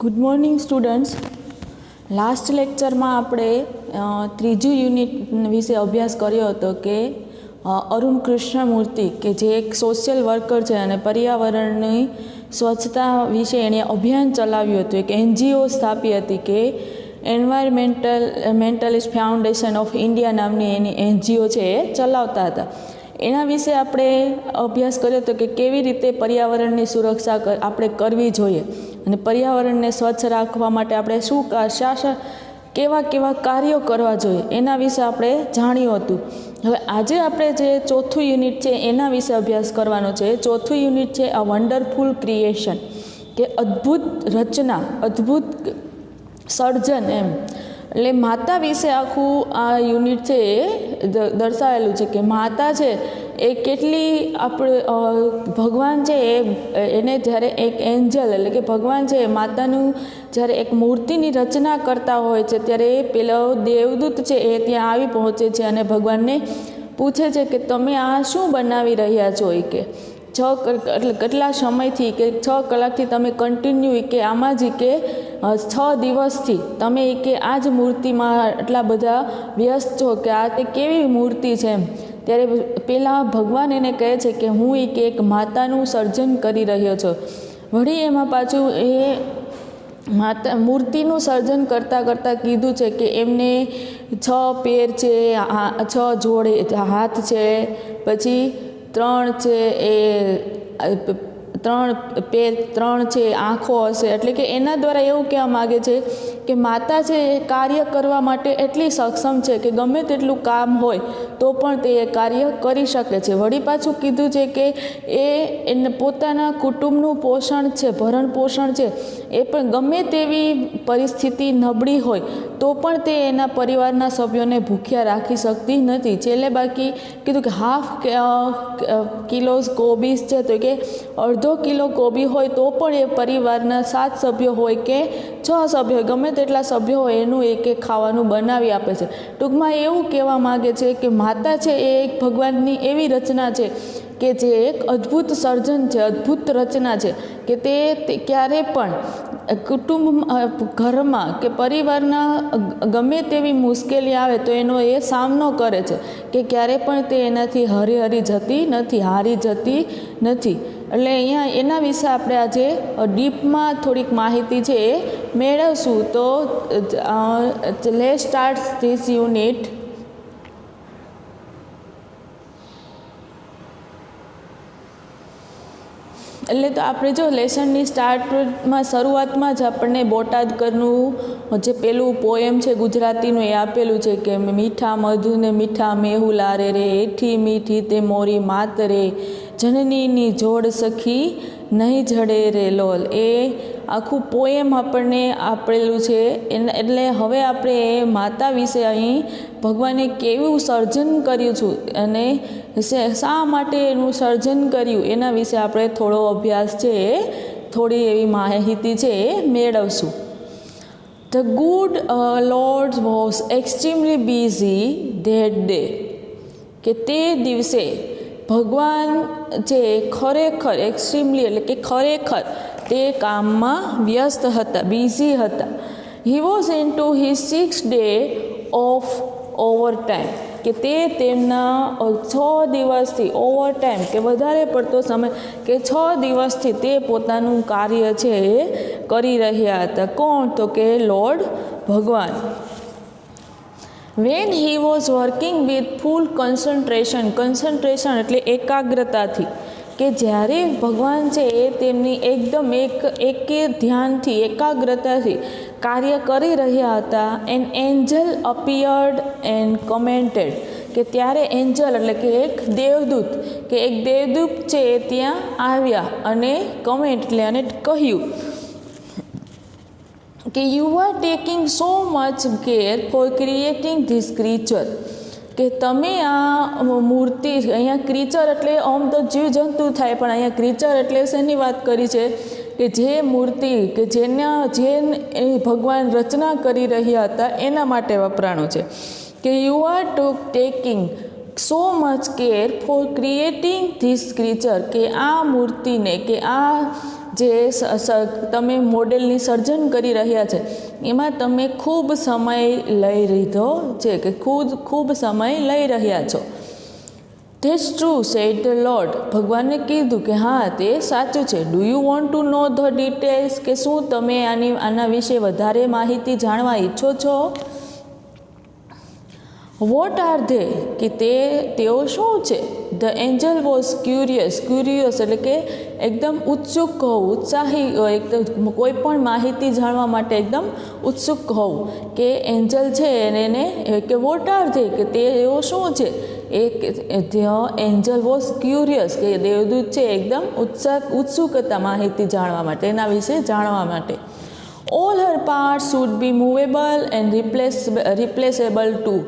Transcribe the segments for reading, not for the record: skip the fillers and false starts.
Good morning students. Last લેક્ચરમાં આપણે ત્રીજું યુનિટ વિશે અભ્યાસ કર્યો હતો કે અરુણ કૃષ્ણમૂર્તિ કે જે એક સોશિયલ વર્કર છે અને પર્યાવરણની સ્વચ્છતા વિશે એણે અભિયાન ચલાવ્યું હતું. એક NGO સ્થાપી હતી કે એન્વાયરમેન્ટલિસ્ટ ફાઉન્ડેશન ઓફ ઇન્ડિયા નામની એની NGO છે એ ચલાવતા હતા. એના વિશે આપણે અભ્યાસ કર્યો હતો કે કેવી રીતે પર્યાવરણની સુરક્ષા આપણે કરવી જોઈએ અને પર્યાવરણને સ્વચ્છ રાખવા માટે આપણે કેવા કાર્યો કરવા જોઈએ એના વિશે આપણે જાણ્યું હતું. હવે આજે આપણે જે ચોથું યુનિટ છે એના વિશે અભ્યાસ કરવાનો છે. ચોથું યુનિટ છે અ વન્ડરફુલ ક્રિએશન, કે અદ્ભુત રચના, અદ્ભુત સર્જન એમ. એટલે માતા વિશે આખું આ યુનિટ છે એ દર્શાવેલું છે કે માતા છે એ કેટલી આપણે ભગવાન છે એને જ્યારે એક એન્જલ એટલે કે ભગવાન છે માતાનું જ્યારે એક મૂર્તિની રચના કરતા હોય છે ત્યારે પેલો દેવદૂત છે એ ત્યાં આવી પહોંચે છે અને ભગવાનને પૂછે છે કે તમે આ શું બનાવી રહ્યા છો. એ કે એટલે કેટલા સમયથી કે 6 કલાકથી તમે કન્ટિન્યુ કે આમાં જ કે 6 દિવસથી તમે કે આ જ મૂર્તિમાં આટલા બધા વ્યસ્ત છો કે આ તે કેવી મૂર્તિ છે એમ. ત્યારે પહેલાં ભગવાન એને કહે છે કે હું કે એક માતાનું સર્જન કરી રહ્યો છું. વળી એમાં પાછું એ મૂર્તિનું સર્જન કરતાં કીધું છે કે એમને 6 પેર છે, 6 જોડે હાથ છે, પછી 3 છે એ 3 પેર, 3 છે આંખો હશે. એટલે કે એના દ્વારા એવું કહેવા માગે છે કે માતા છે એ કાર્ય કરવા માટે એટલી સક્ષમ છે કે ગમે તેટલું કામ હોય તો પણ તે એ કાર્ય કરી શકે છે. વળી પાછું કીધું છે કે એને પોતાના કુટુંબનું પોષણ છે, ભરણ પોષણ છે એ પણ ગમે તેવી પરિસ્થિતિ નબળી હોય તો પણ તે એના પરિવારના સભ્યોને ભૂખ્યા રાખી શકતી નથી. છેલ્લે બાકી કીધું કે 1/2 કિલો કોબીજ છે તો કે 1/2 કિલો કોબી હોય તો પણ એ પરિવારના 7 સભ્યો હોય કે 6 સભ્યો ગમે તેટલા સભ્યો હોય એનું એક ખાવાનું બનાવી આપે છે. ટૂંકમાં એવું કહેવા માગે છે કે માતા છે એ એક ભગવાનની એવી રચના છે કે જે એક અદ્ભુત સર્જન છે, અદ્ભુત રચના છે કે તે ક્યારે પણ કુટુંબ ઘરમાં કે પરિવારના ગમે તેવી મુશ્કેલી આવે તો એનો એ સામનો કરે છે કે ક્યારે પણ તે એનાથી હારી જતી નથી. એટલે અહીંયા એના વિશે આપણે આજે ડીપમાં થોડીક માહિતી છે એ મેળવશું. તો લેટ્સ સ્ટાર્ટ ધીસ યુનિટ. એટલે તો આપણે જો લેસનની શરૂઆતમાં જ આપણને બોટાદકરનું જે પેલું પોએમ છે ગુજરાતીનું એ આપેલું છે કે મીઠા મધુને મીઠા મેહુલા રે એઠી મીઠી તે મોરી માત રે જનનીની જોડ સખી નહીં જડે રે લોલ. એ આખું પોએમ આપણને આપેલું છે. એટલે હવે આપણે એ માતા વિશે અહીં ભગવાને કેવું સર્જન કર્યું છે અને શા માટે એનું સર્જન કર્યું એના વિશે આપણે થોડો અભ્યાસ છે થોડી એવી માહિતી છે એ મેળવશું. The good Lord was extremely busy that day. કે તે દિવસે ભગવાન જે ખરેખર એક્સ્ટ્રીમલી એટલે કે ખરેખર તે કામમાં વ્યસ્ત હતા, બિઝી હતા. He was into his 6th day of overtime. કે તે તેમના 6 દિવસથી ઓવરટાઈમ કે વધારે પડતો સમય કે 6 દિવસથી તે પોતાનું કાર્ય છે એ કરી રહ્યા હતા. કોણ? તો કે લોર્ડ ભગવાન. When he was working with full concentration એટલે એકાગ્રતાથી, કે જ્યારે ભગવાન છે એ તેમની એકદમ એક ધ્યાનથી એકાગ્રતાથી કાર્ય કરી રહ્યા હતા. An angel appeared and commented. કે ત્યારે એન્જલ એટલે કે એક દેવદૂત છે એ ત્યાં આવ્યા અને કમેન્ટ એટલે અને કહ્યું કે you are taking so much care for creating this creature. કે તમે આ મૂર્તિ, અહીંયા ક્રીચર એટલે આમ તો જીવજંતુ થાય પણ અહીંયા ક્રીચર એટલે શેની વાત કરી છે કે જે મૂર્તિ કે જે ભગવાન રચના કરી રહ્યા હતા એના માટે વપરાણું છે. કે you are taking so much care for creating this creature, કે આ મૂર્તિને કે આ જે તમે મોડેલની સર્જન કરી રહ્યા છે એમાં તમે ખૂબ સમય લઈ લીધો છે, કે ખૂબ સમય લઈ રહ્યા છો. That's true said the lord, ભગવાને કીધું કે હા તે સાચું છે. Do you want to know the details, કે શું તમે આના વિશે વધારે માહિતી જાણવા ઈચ્છો છો? વોટ આર ધે, કે તેઓ શું છે? ધ એન્જલ વોઝ ક્યુરિયસ એટલે કે એકદમ ઉત્સુક હોવું, ઉત્સાહી, એકદમ કોઈ પણ માહિતી જાણવા માટે એકદમ ઉત્સુક હોવું. કે એન્જલ છે એને કે વોટ આર ધે, કે તેઓ શું છે? એન્જલ વોઝ ક્યુરિયસ, કે દેવદૂત છે એકદમ ઉત્સુક હતા માહિતી જાણવા માટે, એના વિશે જાણવા માટે. All her parts should be movable and replaceable too.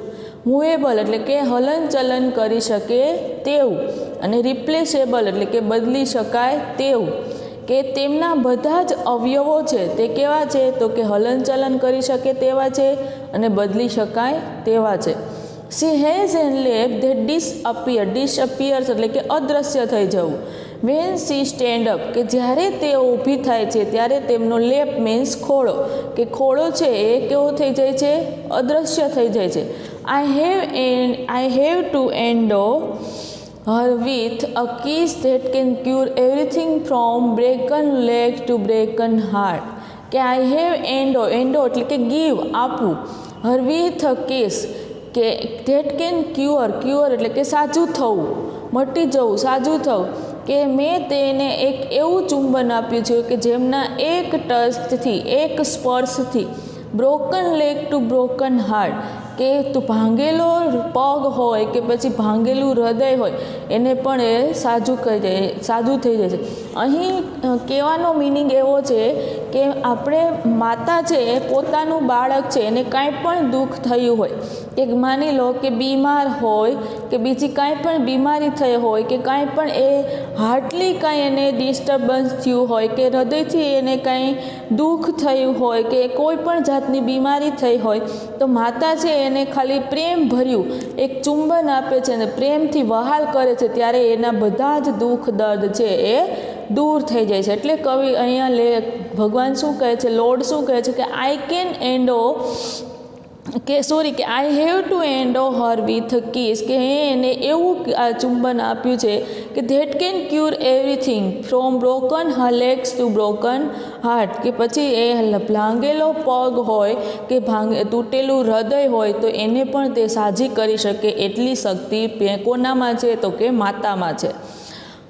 Movable એટલે કે હલન ચલન કરી શકે તેવું, અને રિપ્લેસેબલ એટલે કે બદલી શકાય તેવું. કે તેમના બધા જ અવયવો છે તે કેવા છે? તો કે હલન ચલન કરી શકે તેવા છે અને બદલી શકાય તેવા છે. She has a lap that disappears એટલે કે અદૃશ્ય થઈ જવું. When she stand up, કે જ્યારે તેઓ ઊભી થાય છે ત્યારે તેમનો લેપ મીન્સ ખોળો, કે ખોળો છે એ કેવો થઈ જાય છે? અદૃશ્ય થઈ જાય છે. I have to endow her with a kiss that can cure everything from broken leg to broken heart. કે I have endow એટલે કે give, આપવું, her with a kiss, કે ધેટ કેન ક્યોર એટલે કે સાજું થવું, મટી જવું, સાજું થવું. કે મેં તેને એક એવું ચુંબન આપ્યું છે કે જેમના એક ટચથી, એક સ્પર્શથી, broken leg to broken heart, કે તું ભાંગેલો પગ હોય કે પછી ભાંગેલું હૃદય હોય એને પણ એ સાજું થઈ જાય છે. અહીં કહેવાનો મિનિંગ એવો છે કે આપણે માતા છે એ પોતાનું બાળક છે એને કાંઈ પણ દુઃખ થયું હોય, કે માની લો કે બીમાર હોય કે બીજી કાંઈ પણ બીમારી થઈ હોય, કે કાંઈ પણ એ હાર્ટલી કાંઈ એને ડિસ્ટર્બન્સ થયું હોય, કે હૃદયથી એને કાંઈ દુઃખ થયું હોય, કે કોઈ પણ જાતની બીમારી થઈ હોય, તો માતા છે એને ખાલી પ્રેમ ભર્યું એક ચુંબન આપે છે અને પ્રેમથી વહાલ કરે છે ત્યારે એના બધા જ દુઃખ દર્દ છે એ દૂર થઈ જાય છે. એટલે કવિ અહીંયા ભગવાન શું કહે છે, લોર્ડ શું કહે છે કે I have to endow her with kiss, કે એને એવું ચુંબન આપ્યું છે કે that can cure everything from broken legs to broken heart. કે પછી એ ભાંગેલો પગ હોય કે તૂટેલું હૃદય હોય તો એને પણ તે સાજી કરી શકે એટલી શક્તિ કોનામાં છે? તો કે માતામાં છે.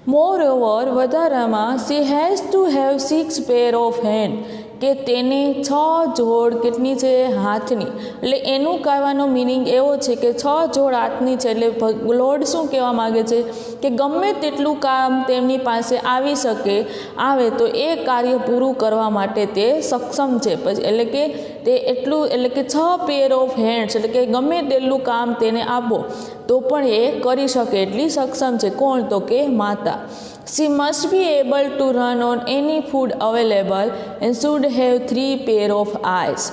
મોરઓવર, વધારામાં, she has to have 6 pair of hand, કે તેને 6 જોડ કેટલી છે? હાથની. એટલે એનું કહેવાનો મિનિંગ એવો છે કે 6 જોડ હાથની છે. એટલે લોર્ડ શું કહેવા માગે છે કે ગમે તેટલું કામ તેમની પાસે આવી શકે આવે તો એ કાર્ય પૂરું કરવા માટે તે સક્ષમ છે. પછી એટલે કે તે એટલું, એટલે કે 6 પેર ઓફ હેન્ડ્સ, એટલે કે ગમે તેટલું કામ તેને આપો તો પણ એ કરી શકે એટલી સક્ષમ છે. કોણ? તો કે માતા. She must be able to run on any food available and should have 3 pair of eyes.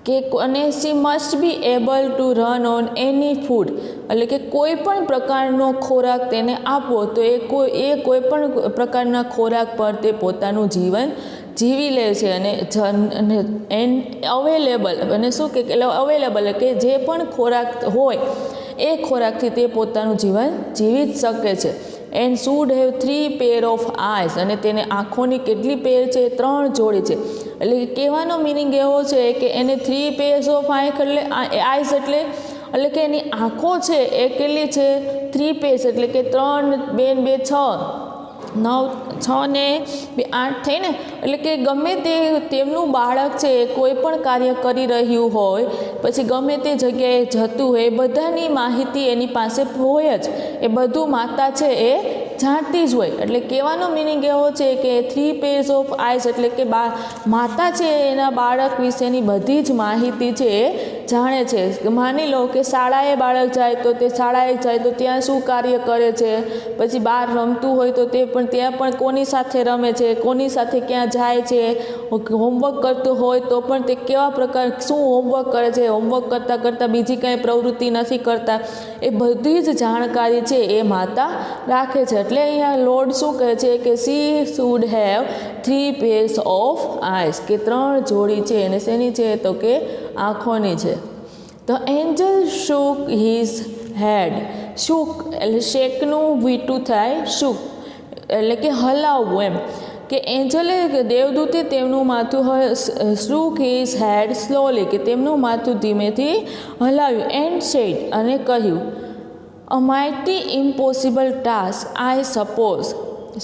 કે અને she must be able to run on any food, એટલે કે કોઈ પણ પ્રકારનો ખોરાક તેને આપો તો એ કોઈ પણ પ્રકારના ખોરાક પર તે પોતાનું જીવન જીવી લે છે. અને અવેલેબલ, અને શું કે અવેલેબલ કે જે પણ ખોરાક હોય એ ખોરાકથી તે પોતાનું જીવન જીવી જ શકે છે. And should have 3 pair of eyes, અને તેને આંખોની કેટલી પેર છે? 3 જોડી છે. એટલે કહેવાનો મિનિંગ એવો છે કે એને 3 પેર્સ ઓફ આઈસ એટલે કે એની આંખો છે એ કેટલી છે? 3 પેર્સ, એટલે કે 3 2 2 6 9 6 ને 2 8 થઈ ને. એટલે કે ગમે તેમનું બાળક છે કોઈ પણ કાર્ય કરી રહ્યું હોય, પછી ગમે તે જગ્યાએ જતું હોય, બધાની માહિતી એની પાસે હોય જ, એ બધું માતા છે એ જાણતી જ હોય. એટલે કહેવાનો મિનિંગ એવો છે કે 3 પેર્સ ઓફ આઈસ એટલે કે માતા છે એના બાળક વિશેની બધી જ માહિતી છે એ જાણે છે. માની લો કે શાળાએ બાળક જાય તો તે શાળાએ જાય તો ત્યાં શું કાર્ય કરે છે, પછી બહાર રમતું હોય તો તે પણ ત્યાં પણ કોની સાથે રમે છે, કોની સાથે ક્યાં જાય છે, હોમવર્ક કરતું હોય તો પણ તે કેવા પ્રકાર શું હોમવર્ક કરે છે, હોમવર્ક કરતાં કરતાં બીજી કાંઈ પ્રવૃત્તિ નથી કરતા, એ બધી જ જાણકારી છે એ માતા રાખે છે. એટલે અહીંયા લોર્ડ શું કહે છે કે C should have 3 pairs of eyes, કે 3 જોડી છે અને શેની છે તો કે આંખોની છે. The Angel shook his head. Shook એટલે શેકનું વીટું થાય શુક એટલે કે હલાવવું એમ, કે એન્જલે કે દેવદૂતે તેમનું માથું shook his head slowly, કે તેમનું માથું ધીમેથી હલાવ્યું, એન્ડ said અને કહ્યું, a mighty impossible task I suppose.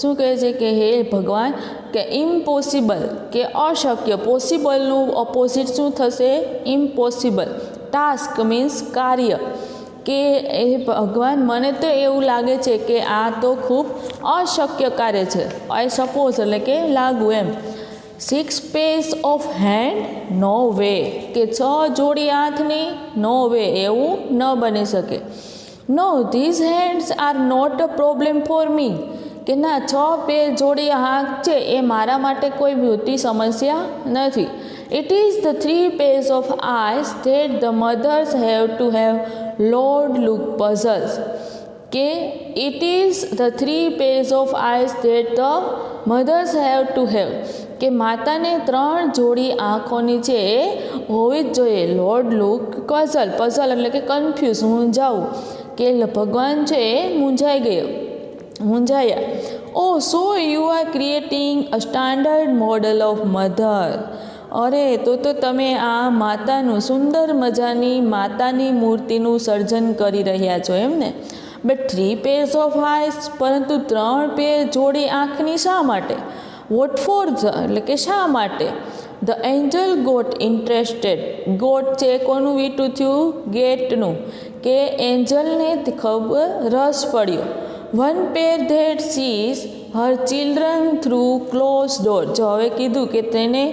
શું કહે છે કે હે ભગવાન કે ઇમ્પોસિબલ કે અશક્ય, પોસિબલનું ઓપોઝિટ શું થશે ઇમ્પોસિબલ. ટાસ્ક મીન્સ કાર્ય, કે એ ભગવાન મને તો એવું લાગે છે કે આ તો ખૂબ અશક્ય કાર્ય છે. આઈ સપોઝ એટલે કે લાગુ એમ. 6 pairs of hand, no way, કે 6 જોડી હાથની, no way, એવું ન બની શકે. No, these hands are not a problem for me, કે ના 6 પેર જોડી હાથ છે એ મારા માટે કોઈ મોટી સમસ્યા નથી. It is the 3 pairs of eyes that the mothers have to have. Lord look puzzles, કે it is the 3 pairs of eyes that the mothers have to have, કે માતાને 3 જોડી આંખોની છે એ હોવી જ જોઈએ. લોર્ડ લુક પઝલ, પઝલ એટલે કે કન્ફ્યુઝ, મૂંઝાવું, કે ભગવાન છે એ મૂંઝાયા. Oh so you are creating a standard model of mother. અરે તો તમે આ માતાનું સુંદર મજાની માતાની મૂર્તિનું સર્જન કરી રહ્યા છો એમ ને. બટ 3 pairs of eyes, પરંતુ 3 પેર જોડી આંખની શા માટે? વોટ ફોર એટલે કે શા માટે? The angel got interested. Got છે કોનું વીટું થયું ગેટનું, કે એન્જલને રસ પડ્યો. 1 pair that sees her children through closed door. જો હવે કીધું કે તેને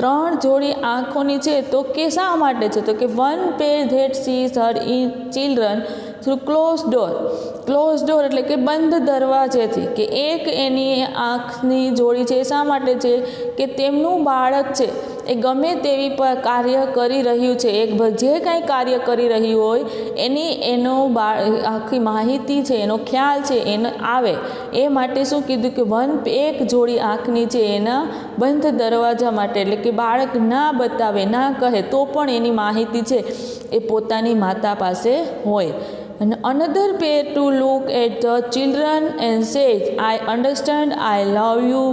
3 જોડી આંખોની છે તો કે શા માટે છે તો કે 1 pair that sees her children through closed door. Close door એટલે કે બંધ દરવાજેથી, કે એક એની આંખની જોડી છે શા માટે છે કે તેમનું બાળક છે એ ગમે તેવી કાર્ય કરી રહ્યું છે, જે કાંઈ કાર્ય કરી રહ્યું હોય એનો આખી માહિતી છે, એનો ખ્યાલ છે એને આવે એ માટે શું કીધું કે એક જોડી આંખની છે એના બંધ દરવાજા માટે, એટલે કે બાળક ના બતાવે ના કહે તો પણ એની માહિતી છે એ પોતાની માતા પાસે હોય. And another pair to look at the children and says, I understand, I love you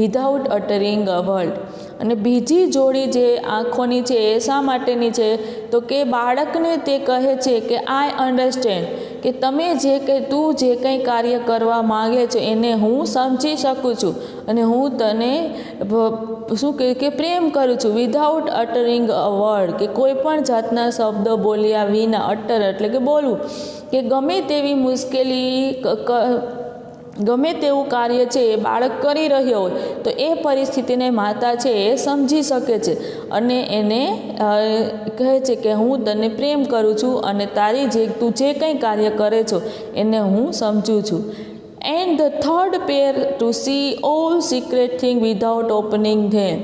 without uttering a word. અને બીજી જોડી જે આંખોની છે એ શા માટેની છે તો કે બાળકને તે કહે છે કે આઈ અન્ડરસ્ટેન્ડ, કે તમે તું જે કંઈ કાર્ય કરવા માગે છે એને હું સમજી શકું છું અને હું તને શું કે પ્રેમ કરું છું. વિધાઉટ અટરિંગ અ વર્ડ, કે કોઈ પણ જાતના શબ્દ બોલ્યા વિના. અટર એટલે કે બોલવું, કે ગમે તેવી મુશ્કેલી ગમે તેવું કાર્ય છે એ બાળક કરી રહ્યો હોય તો એ પરિસ્થિતિને માતા છે એ સમજી શકે છે અને એને કહે છે કે હું તને પ્રેમ કરું છું અને તું જે કંઈ કાર્ય કરે છો એને હું સમજું છું. And the third pair to see all secret thing without opening them.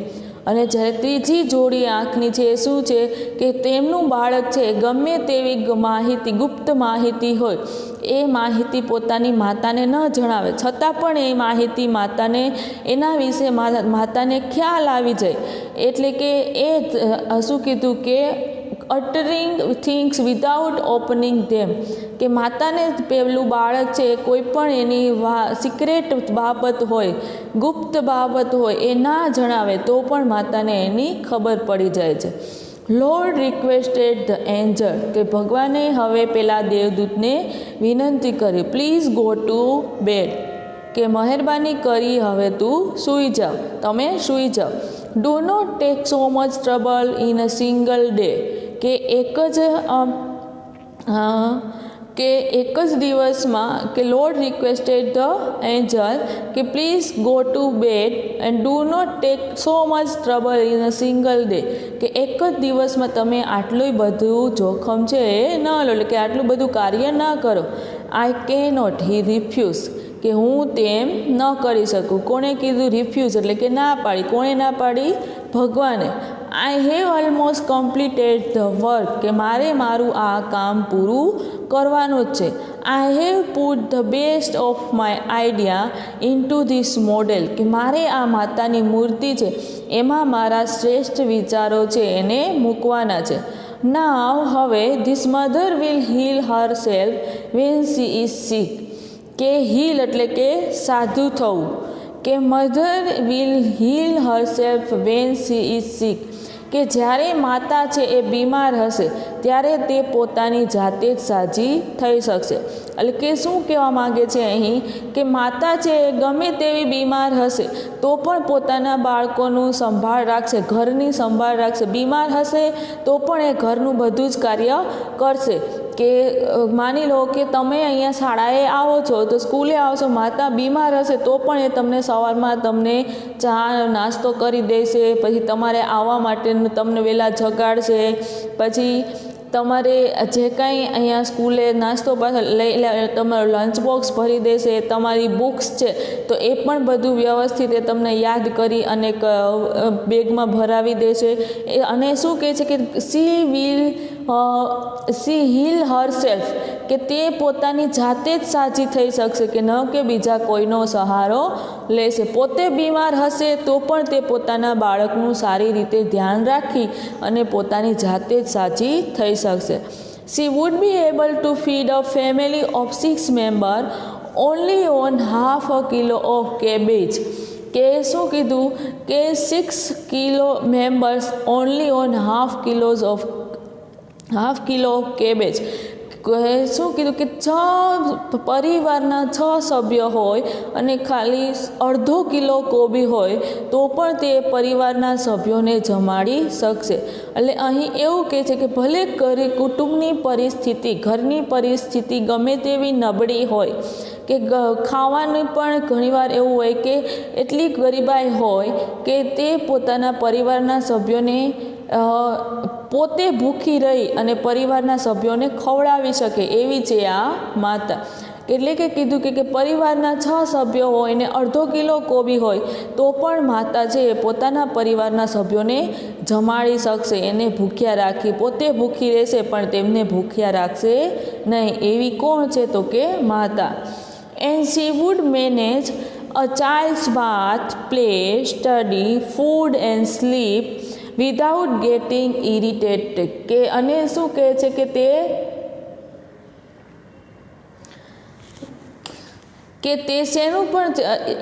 અને જ્યારે ત્રીજી જોડી આંખની છે એ શું છે કે તેમનું બાળક છે ગમે તેવી માહિતી, ગુપ્ત માહિતી હોય એ માહિતી પોતાની માતાને ન જણાવે છતાં પણ એ માહિતી માતાને એના વિશે માતાને ખ્યાલ આવી જાય. એટલે કે એ શું કીધું કે અટરિંગ થિંગ્સ વિધાઉટ ઓપનિંગ ધેમ, કે માતાને પેલું બાળક છે કોઈ પણ એની સિક્રેટ બાબત હોય, ગુપ્ત બાબત હોય એ ના જણાવે તો પણ માતાને એની ખબર પડી જાય છે. લોર્ડ રિક્વેસ્ટેડ ધ એન્જલ, કે ભગવાને હવે પેલા દેવદૂતને વિનંતી કરી, પ્લીઝ ગો ટુ બેડ, કે મહેરબાની કરી હવે તું સૂઈ જાઓ, તમે સૂઈ જાઓ. Do not take so much trouble in a single day, કે એક જ કે એક જ દિવસમાં કે લોર્ડ રિક્વેસ્ટેડ ધ એન્જલ કે please go to bed and do not take so much trouble in a single day, કે એક જ દિવસમાં તમે આટલું બધું જોખમ છે એ ન લો, એટલે કે આટલું બધું કાર્ય ન કરો. આઈ કે નોટ, હી રિફ્યુઝ, કે હું તેમ ન કરી શકું. કોણે કીધું રિફ્યુઝ, એટલે કે ના પાડી. કોણે ના પાડી? ભગવાને. I have almost completed the work, કે મારે મારું આ કામ પૂરું કરવાનું જ છે. I have put the best of my idea in two this model, કે મારે આ માતાની મૂર્તિ છે એમાં મારા શ્રેષ્ઠ વિચારો છે એને મૂકવાના છે. નાવ, હવે this mother will heal herself when she is sick, કે હીલ એટલે કે સાધુ થવું, કે mother will heal herself when she is sick, કે જ્યારે માતા છે એ બીમાર હશે ત્યારે તે પોતાની જાતે જ સાજી થઈ શકશે. એટલે કે શું કહેવા માગે છે અહીં, કે માતા છે એ ગમે તેવી બીમાર હશે તો પણ પોતાના બાળકોનું સંભાળ રાખશે, ઘરની સંભાળ રાખશે. બીમાર હશે તો પણ એ ઘરનું બધું જ કાર્ય કરશે. કે માની લો કે તમે અહીંયા શાળાએ આવો છો તો સ્કૂલે આવશો, માતા બીમાર હશે તો પણ એ તમને સવારમાં તમને ચા નાસ્તો કરી દેશે, પછી તમારે આવવા માટેનું તમને વહેલા જગાડશે, પછી તમારે જે કાંઈ અહીંયા સ્કૂલે નાસ્તો લઈ તમારો લંચ બોક્સ ભરી દેશે, તમારી બુક્સ છે તો એ પણ બધું વ્યવસ્થિત એ તમને યાદ કરી અને બેગમાં ભરાવી દેશે. અને શું કહે છે કે સી હીલ હર સેલ્ફ, કે તે પોતાની જાતે જ સાજી થઈ શકશે, કે ન કે બીજા કોઈનો સહારો લેશે. પોતે બીમાર હશે તો પણ તે પોતાના બાળકનું સારી રીતે ધ્યાન રાખી અને પોતાની જાતે જ સાજી થઈ શકશે. She would be able to feed a family of 6 members only on half a kilo of cabbage, કે શું કીધું કે 6 kilo members only on half kilo of cabbage. શું કીધું કે 6 પરિવારના 6 સભ્ય હોય અને ખાલી અડધો કિલો કોબી હોય તો પણ તે પરિવારના સભ્યોને જમાડી શકશે. એટલે અહીં એવું કહે છે કે ભલે કુટુંબની પરિસ્થિતિ, ઘરની પરિસ્થિતિ ગમે તેવી નબળી હોય, કે ખાવાનું પણ ઘણીવાર એવું હોય કે એટલી ગરીબાઈ હોય કે તે પોતાના પરિવારના સભ્યોને પોતે ભૂખી રહી અને પરિવારના સભ્યોને ખવડાવી શકે એવી છે આ માતા. એટલે કે કીધું કે પરિવારના 6 સભ્યો હોય ને અડધો કિલો કોબી હોય તો પણ માતા છે એ પોતાના પરિવારના સભ્યોને જમાડી શકશે, એને ભૂખ્યા રાખી, પોતે ભૂખી રહેશે પણ તેમને ભૂખ્યા રાખશે નહીં. એવી કોણ છે? તો કે માતા. And she would manage a child's bath, play, study, food and sleep without getting irritated. કે અને શું કહે છે કે તે શેનું પણ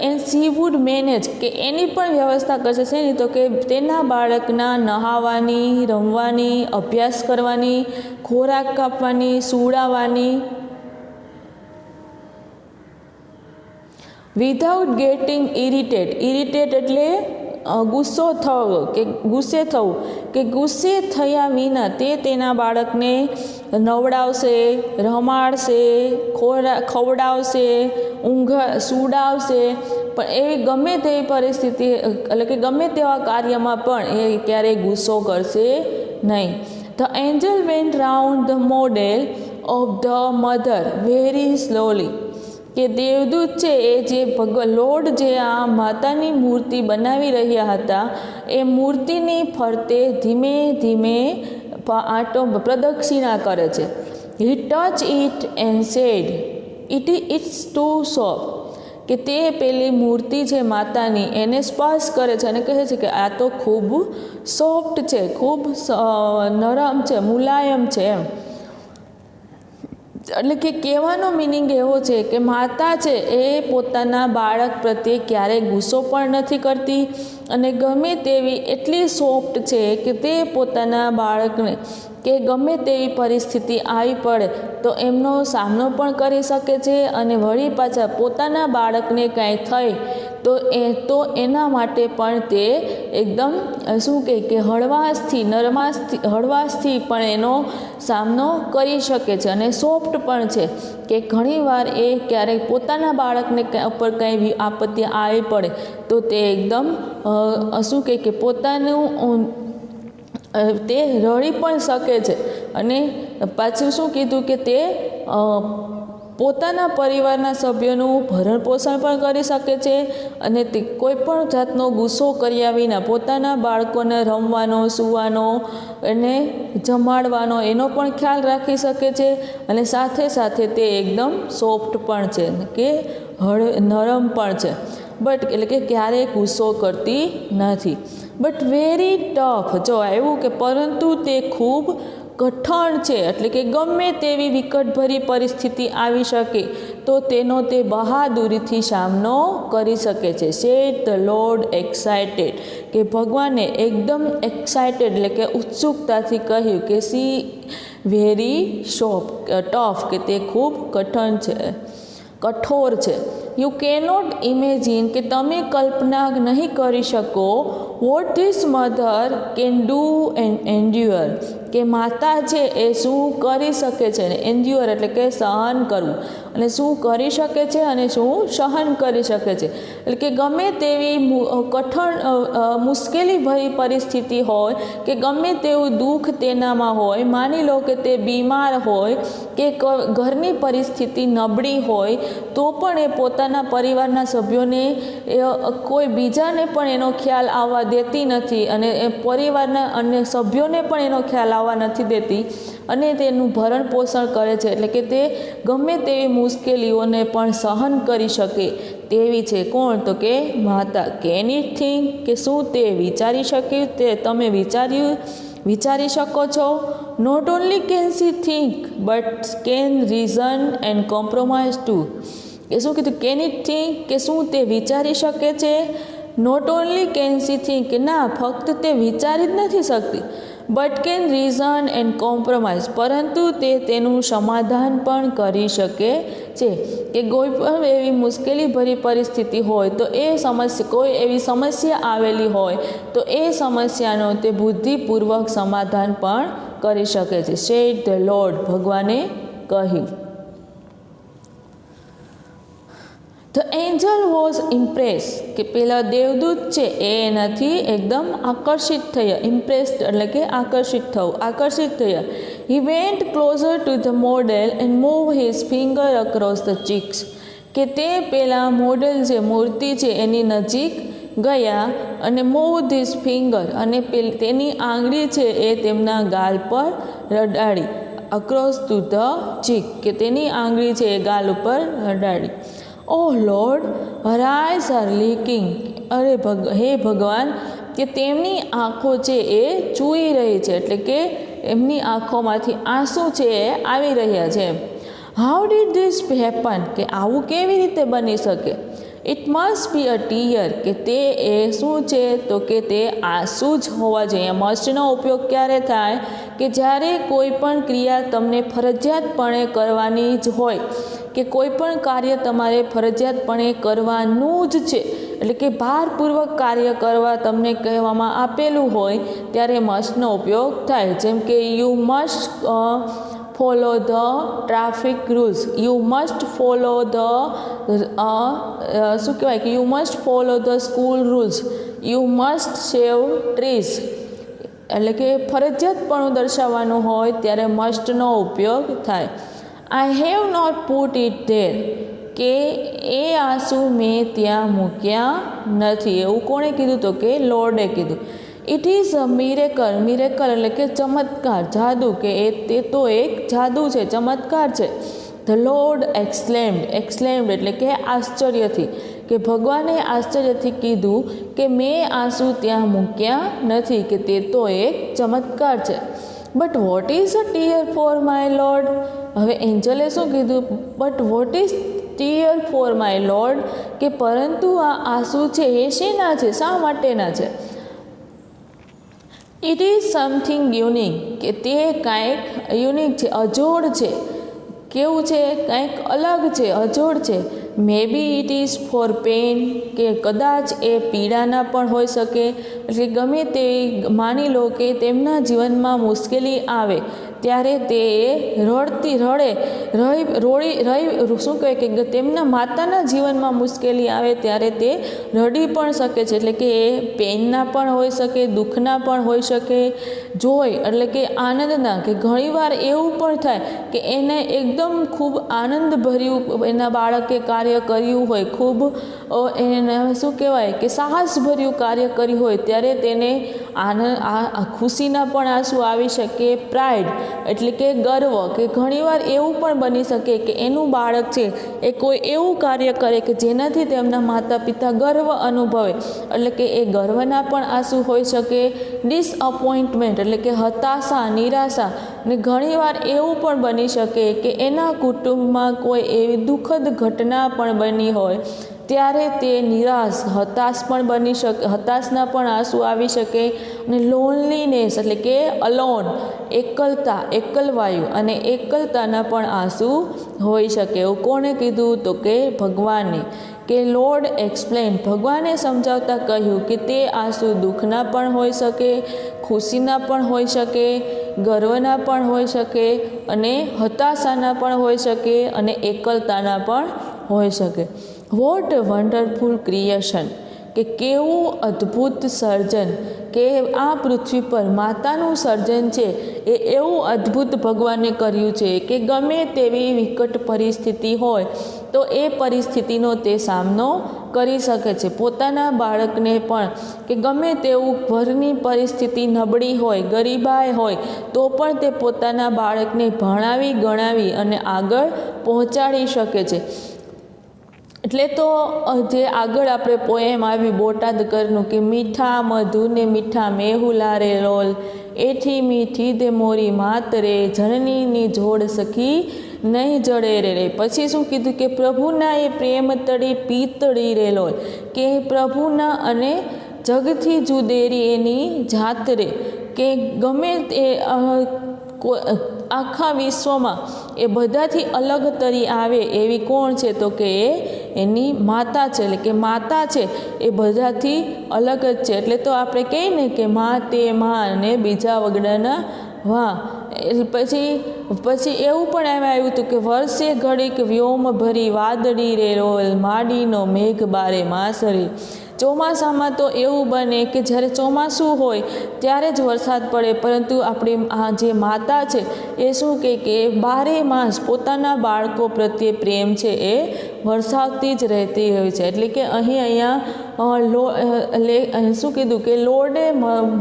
એન્ડ શી વુડ મેનેજ, કે એની પણ વ્યવસ્થા કરશે. શેની? તો કે તેના બાળકના નહાવાની, રમવાની, અભ્યાસ કરવાની, ખોરાક કાપવાની, સુડાવવાની, વિધાઉટ ગેટિંગ ઇરિટેટ એટલે ગુસ્સે થવું, કે ગુસ્સે થયા વિના તે તેના બાળકને નવડાવશે, રમાડશે, ખવડાવશે, સુડાવશે, પણ એવી ગમે તેવી પરિસ્થિતિ, એટલે કે ગમે તેવા કાર્યમાં પણ એ ક્યારેય ગુસ્સો કરશે નહીં. The Angel vent round the model of the mother very slowly, કે દેવદૂત છે એ જે લોર્ડ જે આ માતાની મૂર્તિ બનાવી રહ્યા હતા એ મૂર્તિની ફરતે ધીમે ધીમે પ્રદક્ષિણા કરે છે. He touch it and said it's too soft, કે તે પેલી મૂર્તિ છે માતાની એને સ્પર્શ કરે છે અને કહે છે કે આ તો ખૂબ સોફ્ટ છે, ખૂબ નરમ છે, મુલાયમ છે એમ. એટલે કે કહેવાનો મિનિંગ એવો છે કે માતા છે એ પોતાના બાળક પ્રત્યે ક્યારેય ગુસ્સો પણ નથી કરતી અને ગમે તેવી એટલી સોફ્ટ છે કે તે પોતાના બાળકને કે ગમે તેવી પરિસ્થિતિ આવી પડે તો એમનો સામનો પણ કરી શકે છે અને વળી પાછા પોતાના બાળકને કાંઈ થાય તો એના માટે પણ તે એકદમ શું કહે કે હળવાશથી પણ એનો સામનો કરી શકે છે અને સોફ્ટ પણ છે કે ઘણીવાર એ ક્યારેક પોતાના બાળકને ઉપર કંઈ આપત્તિ આવી પડે તો તે એકદમ શું કહે કે પોતાનું તે રડી પણ શકે છે અને પાછું શું કીધું કે તે પોતાના પરિવારના સભ્યોનું ભરણ પોષણ પણ કરી શકે છે અને તે કોઈ પણ જાતનો ગુસ્સો કર્યા વિના પોતાના બાળકોને રમવાનો, સૂવાનો અને જમાડવાનો એનો પણ ખ્યાલ રાખી શકે છે અને સાથે સાથે તે એકદમ સોફ્ટ પણ છે કે નરમ પણ છે એટલે કે ક્યારેય ગુસ્સો કરતી નથી. બટ વેરી ટફ, જો એવું કે પરંતુ તે ખૂબ કઠણ છે એટલે કે ગમે તેવી વિકટભરી પરિસ્થિતિ આવી શકે તો તેનો તે બહાદુરીથી સામનો કરી શકે છે. સેડ ધ લોર્ડ એક્સાઇટેડ, કે ભગવાને એકદમ એક્સાઇટેડ એટલે કે ઉત્સુકતાથી કહ્યું કે સી વેરી ટફ, કે તે ખૂબ કઠોર છે. યુ કેનોટ ઇમેજિન, કે તમે કલ્પના નહીં કરી શકો what this mother can do and endure, કે માતા છે એ શું કરી શકે છે. એન્ડ્યુઅર એટલે કે સહન કરવું, અને શું કરી શકે છે અને શું સહન કરી શકે છે. એટલે કે ગમે તેવી મુશ્કેલી ભરી પરિસ્થિતિ હોય કે ગમે તેવું દુઃખ તેનામાં હોય, માની લો કે તે બીમાર હોય કે ઘરની પરિસ્થિતિ નબળી હોય તો પણ એ પોતાના પરિવારના સભ્યોને કોઈ બીજાને પણ એનો ખ્યાલ આવવા દેતી નથી અને એ પરિવારના અન્ય સભ્યોને પણ એનો ખ્યાલ આવવા નથી દેતી અને તેનું ભરણ પોષણ કરે છે. એટલે કે તે ગમે તેવી મુશ્કેલીઓને પણ સહન કરી શકે તેવી છે. કોણ? તો કે માતા. કેન ઇટ થિંક, કે શું તે વિચારી શકે, તે તમે વિચારી શકો છો. Not only can she think but can reason and compromise too, એ શું કીધું? કેન ઇટ થિંક, કે શું તે વિચારી શકે છે. Not only can she think, કે ના ફક્ત તે વિચારી જ નથી શકતી, but can reason and compromise, પરંતુ તે તેનું સમાધાન પણ કરી શકે છે. કે કોઈ પણ એવી મુશ્કેલી ભરી પરિસ્થિતિ હોય તો કોઈ એવી સમસ્યા આવેલી હોય તો એ સમસ્યાનો તે બુદ્ધિપૂર્વક સમાધાન પણ કરી શકે છે. સેડ ધ લોર્ડ, ભગવાને કહ્યું. ધ એન્જલ વોઝ ઇમ્પ્રેસ, કે પેલા દેવદૂત છે એ એનાથી એકદમ આકર્ષિત થયા. ઇમ્પ્રેસ્ડ એટલે કે આકર્ષિત થયા. He went closure to the model and move his finger across the cheeks, કે તે પેલા મોડેલ જે મૂર્તિ છે એની નજીક ગયા અને મૂવ ધિસ ફિંગર, અને તેની આંગળી છે એ તેમના ગાલ પર રડાડી. અક્રોસ ટુ ધ ચીક, કે તેની આંગળી છે એ ગાલ ઉપર રડાડી. Oh lord, her eyes are leaking, હે ભગવાન, કે તેમની આંખો છે એ ચૂઈ રહી છે, એટલે કે એમની આંખોમાંથી આંસુ છે એ આવી રહ્યા છે. હાઉ ડીડ ધીસ હેપન, કે આવું કેવી રીતે બની શકે. It must be a tear, કે તે એ શું છે તો કે તે આંસુ જ હોવા જોઈએ. મસ્ટનો ઉપયોગ ક્યારે થાય કે જ્યારે કોઈ પણ ક્રિયા તમને ફરજિયાતપણે કરવાની જ હોય કે કોઈ પણ કાર્ય તમારે ફરજિયાતપણે કરવાનું જ છે, એટલે કે ભારપૂર્વક કાર્ય કરવા તમને કહેવામાં આપેલું હોય ત્યારે મસ્ટનો ઉપયોગ થાય. જેમ કે you must follow the traffic rules, you must follow the શું કહેવાય કે you must follow the school rules, you must save trees, એટલે કે ફરજિયાતપણું દર્શાવવાનું હોય ત્યારે મસ્ટનો ઉપયોગ થાય. I have not put it there, કે એ આંસુ મેં ત્યાં મૂક્યા નથી. એવું કોણે કીધું? તો કે લોર્ડે કીધું. ઇટ ઇઝ અ મિરેકલ, એટલે કે ચમત્કાર, જાદુ, કે તે તો એક જાદુ છે, ચમત્કાર છે. ધ લોર્ડ એક્સક્લેમ્ડ એટલે કે આશ્ચર્યથી, કે ભગવાને આશ્ચર્યથી કીધું કે મેં આંસુ ત્યાં મૂક્યા નથી, કે તે તો એક ચમત્કાર છે. But what is a tear for my lord, હવે એન્જલે શું કીધું? But what is tear for my lord, કે પરંતુ આ આંસુ છે એ શેના છે, શા માટેના છે. ઇટ ઇઝ સમથિંગ યુનિક, કે તે કાંઈક યુનિક છે, અજોડ છે. કેવું છે? કંઈક અલગ છે, અજોડ છે. મે B it is four pain, કે કદાચ એ પીડાના પણ હોઈ શકે. એટલે ગમે તે માની લો કે તેમના જીવનમાં મુશ્કેલી આવે ત્યારે તે શું કહે કે તેમના માતાના જીવનમાં મુશ્કેલી આવે ત્યારે તે રડી પણ શકે છે. એટલે કે એ પેઇનના પણ હોઈ શકે, દુઃખના પણ હોઈ શકે. જોય એટલે કે આનંદના, કે ઘણીવાર એવું પણ થાય કે એને એકદમ ખૂબ આનંદભર્યું એના બાળકે કાર્ય કર્યું હોય, ખૂબ એને શું કહેવાય કે સાહસભર્યું કાર્ય કર્યું હોય ત્યારે તેને ખુશીના પણ આંસુ આવી શકે. પ્રાઇડ એટલે કે ગર્વ, કે ઘણીવાર એવું પણ બની શકે કે એનું બાળક છે એ કોઈ એવું કાર્ય કરે કે જેનાથી તેમના માતા પિતા ગર્વ અનુભવે, એટલે કે એ ગર્વના પણ આંસુ હોઈ શકે. ડિસઅપોઇન્ટમેન્ટ એટલે કે હતાશા, નિરાશા, ને ઘણીવાર એવું પણ બની શકે કે એના કુટુંબમાં કોઈ એવી દુઃખદ ઘટના પણ બની હોય ત્યારે તે નિરાશ, હતાશ પણ બની શકે, હતાશના પણ આંસુ આવી શકે. અને લોનલીનેસ એટલે કે અલોન, એકલતા, એકલવાયુ અને એકલતાના પણ આંસુ હોઈ શકે. એવું કોણે કીધું? તો કે ભગવાને. કે લોર્ડ એક્સપ્લેન, ભગવાને સમજાવતા કહ્યું કે તે આંસુ દુઃખના પણ હોઈ શકે, ખુશીના પણ હોઈ શકે, ગર્વના પણ હોઈ શકે, અને હતાશાના પણ હોઈ શકે, અને એકલતાના પણ હોઈ શકે. વોટ વન્ડરફુલ ક્રિએશન, કે કેવું અદ્ભુત સર્જન, કે આ પૃથ્વી પર માતાનું સર્જન છે એ એવું અદ્ભુત ભગવાને કર્યું છે કે ગમે તેવી વિકટ પરિસ્થિતિ હોય તો એ પરિસ્થિતિનો તે સામનો કરી શકે છે. પોતાના બાળકને પણ, કે ગમે તેવું ઘરની પરિસ્થિતિ નબળી હોય, ગરીબાઈ હોય, તો પણ તે પોતાના બાળકને ભણાવી ગણાવી અને આગળ પહોંચાડી શકે છે. એટલે તો જે આગળ આપણે પોએમ આવી બોટાદકરનું કે મીઠા મધુને મીઠા મેહુલા રે લોલ, એઠી મીઠી દે મોરી માત રે, જનનીની જોડ સખી નહીં જડે રે. પછી શું કીધું કે પ્રભુના એ પ્રેમ તળી પીતળી રે લોલ, કે પ્રભુના અને જગથી જુદેરી એની જાત રે, કે ગમે તે આખા વિશ્વમાં એ બધાથી અલગ તરી આવે એવી કોણ છે? તો કે એની માતા છે. એટલે કે માતા છે એ બધાથી અલગ જ છે. એટલે તો આપણે કહીએ ને કે માં તે માં અને બીજા વગડાના વાહ. પછી એવું પણ આવ્યું હતું કે વર્ષે ઘડીક વ્યોમ ભરી વાદળી રે રોલ, માડીનો મેઘ બારે માસરી. ચોમાસામાં તો એવું બને કે જ્યારે ચોમાસું હોય ત્યારે જ વરસાદ પડે, પરંતુ આપણી આ જે માતા છે એ શું કે બારે માસ પોતાના બાળકો પ્રત્યે પ્રેમ છે એ વરસાવતી જ રહેતી હોય છે. એટલે કે અહીંયા શું કીધું કે લોર્ડે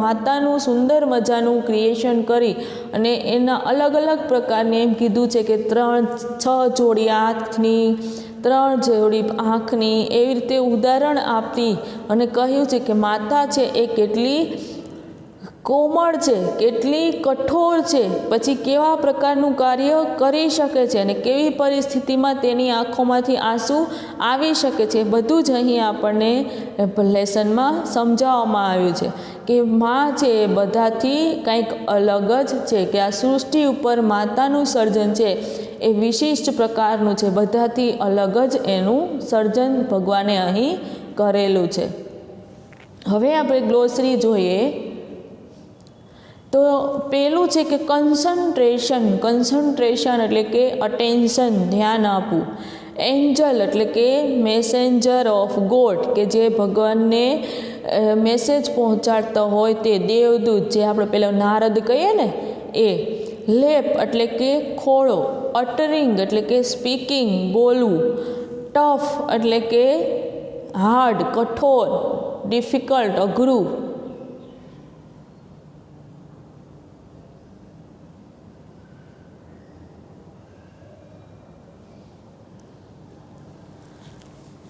માતાનું સુંદર મજાનું ક્રિએશન કરી અને એના અલગ અલગ પ્રકારની એમ કીધું છે કે 6 જોડી આંખની, 3 જોડી આંખની, એવી રીતે ઉદાહરણ આપી અને કહ્યું છે કે માતા છે એ કેટલી કોમળ છે, કેટલી કઠોર છે, પછી કેવા પ્રકારનું કાર્ય કરી શકે છે અને કેવી પરિસ્થિતિમાં તેની આંખોમાંથી આંસુ આવી શકે છે. બધું જ અહીં આપણને લેસનમાં સમજાવવામાં આવ્યું છે કે માં છે એ બધાથી કંઈક અલગ જ છે, કે આ સૃષ્ટિ ઉપર માતાનું સર્જન છે એ વિશિષ્ટ પ્રકારનું છે, બધાથી અલગ જ એનું સર્જન ભગવાને અહીં કરેલું છે. હવે આપણે ગ્લોસરી જોઈએ તો પેલું છે કે કન્સન્ટ્રેશન એટલે કે અટેન્શન, ધ્યાન આપવું. એન્જલ એટલે કે મેસેન્જર ઓફ ગોડ, કે જે ભગવાનને મેસેજ પહોંચાડતા હોય તે દેવદૂત, જે આપણે પેલા નારદ કહીએ ને એ. લેપ એટલે કે ખોળો. અટરિંગ એટલે કે સ્પીકિંગ, બોલવું. ટફ એટલે કે હાર્ડ, કઠોર, ડિફિકલ્ટ, અઘરું.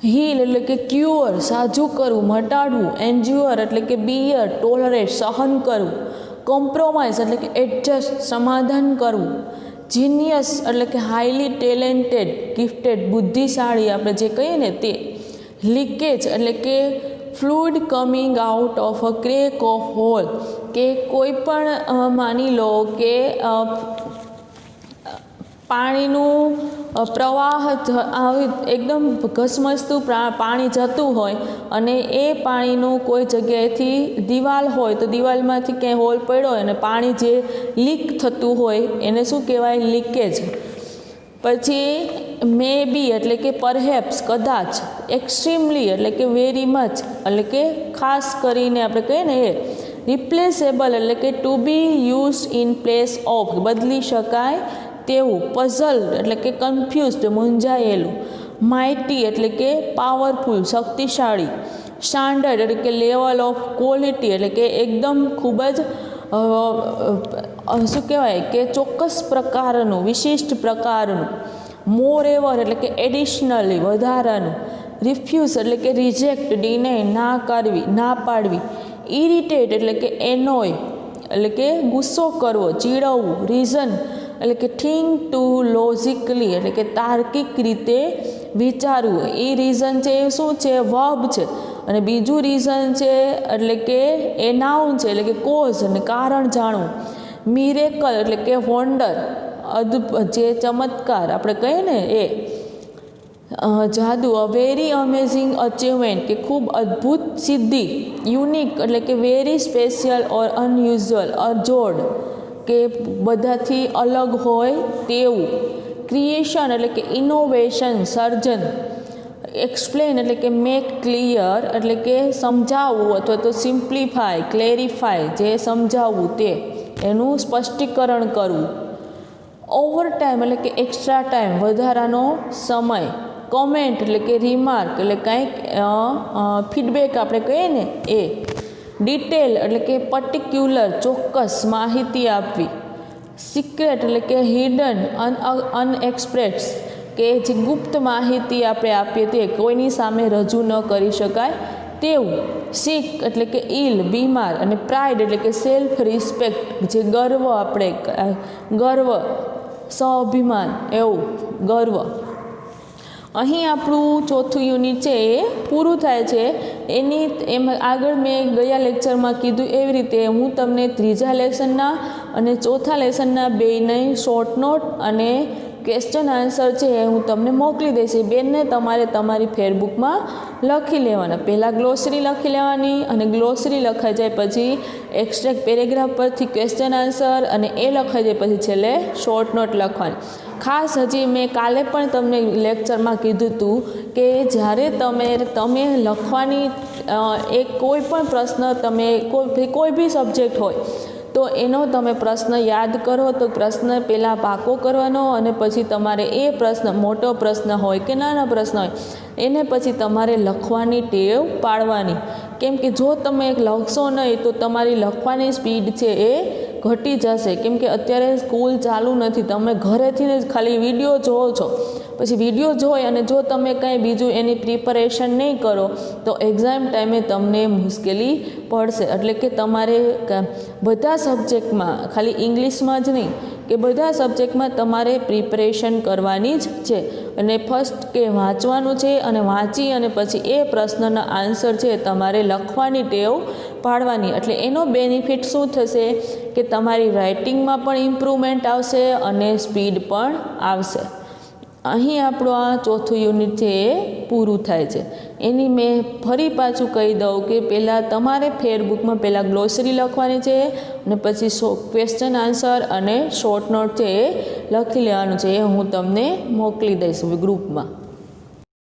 હીલ એટલે કે ક્યુઅર, સાજું કરવું, મટાડવું. એન્જ્યુઅર એટલે કે બિયર, ટોલરેટ, સહન કરવું. કોમ્પ્રોમાઇઝ એટલે કે એડજસ્ટ, સમાધાન કરવું. જીનિયસ એટલે કે હાઈલી ટેલેન્ટેડ, ગિફ્ટેડ, બુદ્ધિશાળી આપણે જે કહીએ ને તે. લીકેજ એટલે કે fluid coming out of a crack of hole, કે કોઈ પણ માની લો કે પાણીનું પ્રવાહ એકદમ ઘસમસતું પાણી જતું હોય અને એ પાણીનું કોઈ જગ્યાએથી દિવાલ હોય તો દિવાલમાંથી ક્યાંય હોલ પડ્યો હોય અને પાણી જે લીક થતું હોય એને શું કહેવાય? લીકેજ. પછી મે બી એટલે કે પરહેપ્સ કદાચ, એક્સ્ટ્રીમલી એટલે કે વેરી મચ એટલે કે ખાસ કરીને આપણે કહીએ ને એ, રિપ્લેસેબલ એટલે કે to be used in place of બદલી શકાય તેવું, પઝલ એટલે કે કન્ફ્યુઝડ મૂંઝાયેલું, માઇટી એટલે કે પાવરફુલ શક્તિશાળી, સ્ટાન્ડર્ડ એટલે કે લેવલ ઓફ ક્વોલિટી એટલે કે એકદમ ખૂબ જ શું કહેવાય કે ચોક્કસ પ્રકારનું, વિશિષ્ટ પ્રકારનું, મોર એવર એટલે કે એડિશનલી વધારાનું, રિફ્યુઝ એટલે કે રિજેક્ટ, ડિનાય ના કરવી, ના પાડવી, ઇરિટેટ એટલે કે એનોય એટલે કે ગુસ્સો કરવો, ચીડવવું, રીઝન એટલે કે થિંક ટુ લોજિકલી એટલે કે તાર્કિક રીતે વિચારવું. એ રીઝન છે એ શું છે? વર્બ છે. અને બીજું રીઝન છે એટલે કે એ નાઉન છે એટલે કે કોઝ અને કારણ જાણવું. મિરેકલ એટલે કે વન્ડર, જે ચમત્કાર આપણે કહીએ ને એ, જાદુ, અ વેરી અમેઝિંગ અચીવમેન્ટ કે ખૂબ અદ્ભુત સિદ્ધિ, યુનિક એટલે કે વેરી સ્પેશિયલ ઓર અનયુઝ્યુઅલ, અજોડ કે બધાથી અલગ હોય તેવું, ક્રિએશન એટલે કે ઇનોવેશન, સર્જન, એક્સપ્લેન એટલે કે મેક ક્લિયર એટલે કે સમજાવવું અથવા તો સિમ્પ્લિફાય, ક્લેરિફાય જે સમજાવવું તે એનું સ્પષ્ટીકરણ કરવું. ઓવર ટાઈમ એટલે કે એક્સ્ટ્રા ટાઈમ વધારાનો સમય, કોમેન્ટ એટલે કે રિમાર્ક એટલે કંઈક ફીડબેક આપણે કહીએ ને એ, ડિટેલ એટલે કે પર્ટિક્યુલર ચોક્કસ માહિતી આપવી, સિક્રેટ એટલે કે હિડન, અનએક્સપ્રેસ કે જે ગુપ્ત માહિતી આપણે આપીએ તે કોઈની સામે રજૂ ન કરી શકાય તેવું, સિક એટલે કે ઇલ, બીમાર, અને પ્રાઇડ એટલે કે સેલ્ફ રિસ્પેક્ટ જે ગર્વ, આપણે ગર્વ, સ્વાભિમાન એવું ગર્વ. અહીં આપણું ચોથું યુનિટ છે એ પૂરું થાય છે. એમ આગળ મેં ગયા લેક્ચરમાં કીધું એવી રીતે હું તમને ત્રીજા લેસનના અને ચોથા લેસનના બેયને શોર્ટ નોટ અને ક્વેશ્ચન આન્સર છે એ હું તમને મોકલી દઈશ. એ બેનને તમારે તમારી ફેરબુકમાં લખી લેવાના. પહેલાં ગ્લોસરી લખી લેવાની અને ગ્લોસરી લખાઈ જાય પછી એક્સ્ટ્રેક્ટ પેરેગ્રાફ પરથી ક્વેશ્ચન આન્સર અને એ લખાઈ જાય પછી છેલ્લે શોર્ટ નોટ લખવાની. ખાસ હજી મેં કાલે પણ તમને લેક્ચરમાં કીધું હતું કે જ્યારે તમે લખવાની એક કોઈ પણ પ્રશ્ન તમે કોઈ બી સબ્જેક્ટ હોય તો એનો તમે પ્રશ્ન યાદ કરો તો પ્રશ્ન પહેલાં પાકો કરવાનો અને પછી તમારે એ પ્રશ્ન મોટો પ્રશ્ન હોય કે નાનો પ્રશ્ન હોય એને પછી તમારે લખવાની ટેવ પાડવાની. કેમ કે જો તમે લખશો નહીં તો તમારી લખવાની સ્પીડ છે એ ઘટી જશે. કેમ કે અત્યારે સ્કૂલ ચાલુ નથી, તમે ઘરેથી જ ખાલી વિડીયો જોવો છો. પછી વિડીયો જોઈ અને જો તમે કાંઈ બીજું એની પ્રિપરેશન નહીં કરો તો એક્ઝામ ટાઈમે તમને મુશ્કેલી પડશે. એટલે કે તમારે બધા સબ્જેક્ટમાં, ખાલી ઇંગ્લિશમાં જ નહીં કે બધા સબ્જેક્ટમાં તમારે પ્રિપરેશન કરવાની જ છે. અને ફર્સ્ટ કે વાંચવાનું છે અને વાંચી અને પછી એ પ્રશ્નના આન્સર છે તમારે લખવાની ટેવ પાડવાની. એટલે એનો બેનિફિટ શું થશે કે તમારી રાઇટિંગમાં પણ ઇમ્પ્રુવમેન્ટ આવશે અને સ્પીડ પણ આવશે. અહીં આપણું આ ચોથું યુનિટ છે એ પૂરું થાય છે. એની મેં ફરી પાછું કહી દઉં કે પહેલાં તમારે ફેરબુકમાં પહેલાં ગ્લોસરી લખવાની છે અને પછી ક્વેશ્ચન આન્સર અને શોર્ટ નોટ છે એ લખી લેવાનું છે. એ હું તમને મોકલી દઈશ ગ્રુપમાં.